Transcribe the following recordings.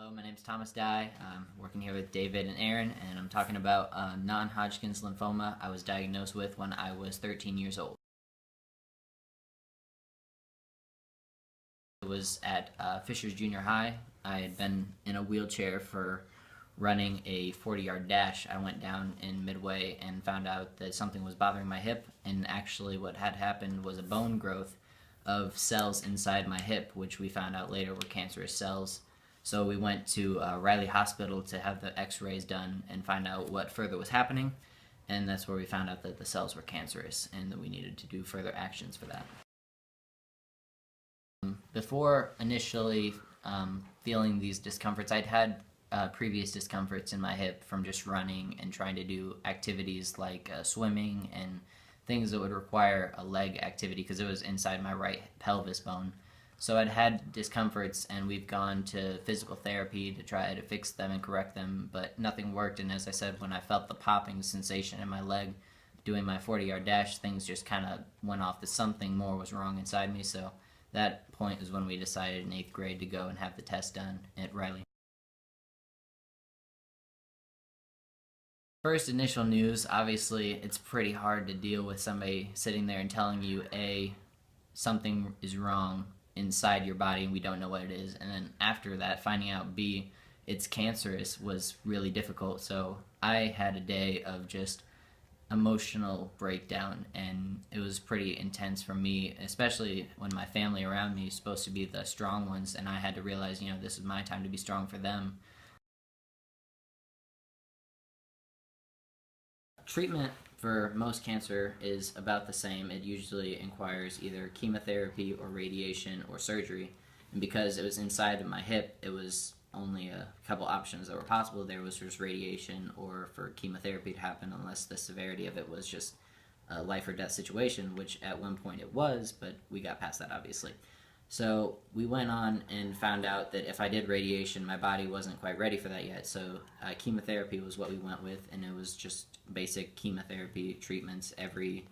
Hello, my name is Thomas Dye. I'm working here with David and Aaron, and I'm talking about non-Hodgkin's lymphoma I was diagnosed with when I was 13 years old. It was at Fisher's Junior High. I had been in a wheelchair for running a 40-yard dash. I went down in midway and found out that something was bothering my hip, and actually what had happened was a bone growth of cells inside my hip, which we found out later were cancerous cells. So we went to Riley Hospital to have the x-rays done and find out what further was happening, and that's where we found out that the cells were cancerous and that we needed to do further actions for that. Before initially feeling these discomforts, I'd had previous discomforts in my hip from just running and trying to do activities like swimming and things that would require a leg activity because it was inside my right pelvis bone. So I'd had discomforts, and we've gone to physical therapy to try to fix them and correct them, but nothing worked. And as I said, when I felt the popping sensation in my leg doing my 40-yard dash, things just kind of went off that something more was wrong inside me. So that point is when we decided in 8th grade to go and have the test done at Riley. First initial news, obviously it's pretty hard to deal with somebody sitting there and telling you, A, something is wrong inside your body and we don't know what it is, and then after that finding out, B, it's cancerous, was really difficult. So I had a day of just emotional breakdown, and it was pretty intense for me, especially when my family around me is supposed to be the strong ones, and I had to realize, this is my time to be strong for them. Treatment for most cancer is about the same. It usually requires either chemotherapy or radiation or surgery. And because it was inside of my hip, it was only a couple options that were possible. There was just radiation or for chemotherapy to happen, unless the severity of it was just a life or death situation, which at one point it was, but we got past that obviously. So we went on and found out that if I did radiation, my body wasn't quite ready for that yet. So chemotherapy was what we went with, and it was just basic chemotherapy treatments every,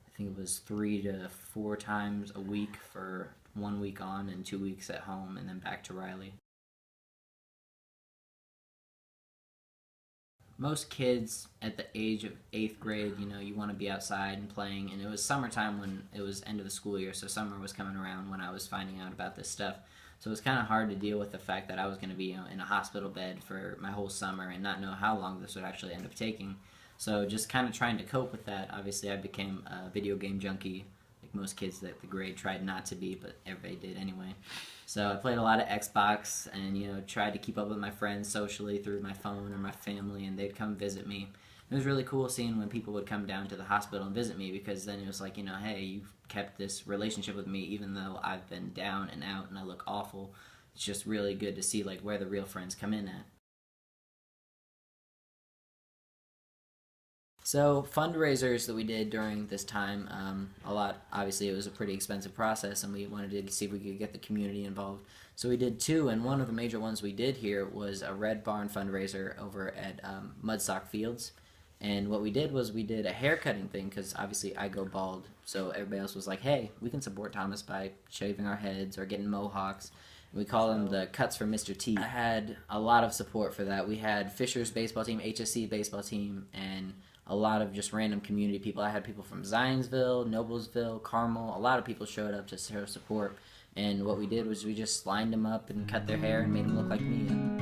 I think it was 3 to 4 times a week for 1 week on and 2 weeks at home, and then back to Riley. Most kids at the age of 8th grade, you want to be outside and playing, and it was summertime when it was end of the school year, so summer was coming around when I was finding out about this stuff. So it was kind of hard to deal with the fact that I was going to be in a hospital bed for my whole summer and not know how long this would actually end up taking. So just kind of trying to cope with that. Obviously I became a video game junkie, like most kids at the grade tried not to be, but everybody did anyway. So I played a lot of Xbox and, tried to keep up with my friends socially through my phone or my family, and they'd come visit me. It was really cool seeing when people would come down to the hospital and visit me, because then it was like, hey, you've kept this relationship with me even though I've been down and out and I look awful. It's just really good to see like where the real friends come in at. So fundraisers that we did during this time, a lot, obviously it was a pretty expensive process, and we wanted to see if we could get the community involved. So we did 2, and one of the major ones we did here was a Red Barn fundraiser over at Mudsock Fields. And what we did was we did a haircutting thing, because obviously I go bald, so everybody else was like, hey, we can support Thomas by shaving our heads or getting mohawks. We call them the cuts for Mr. T. I had a lot of support for that. We had Fisher's baseball team, HSC baseball team, and a lot of just random community people. I had people from Zionsville, Noblesville, Carmel. A lot of people showed up to show support. And what we did was we just lined them up and cut their hair and made them look like me.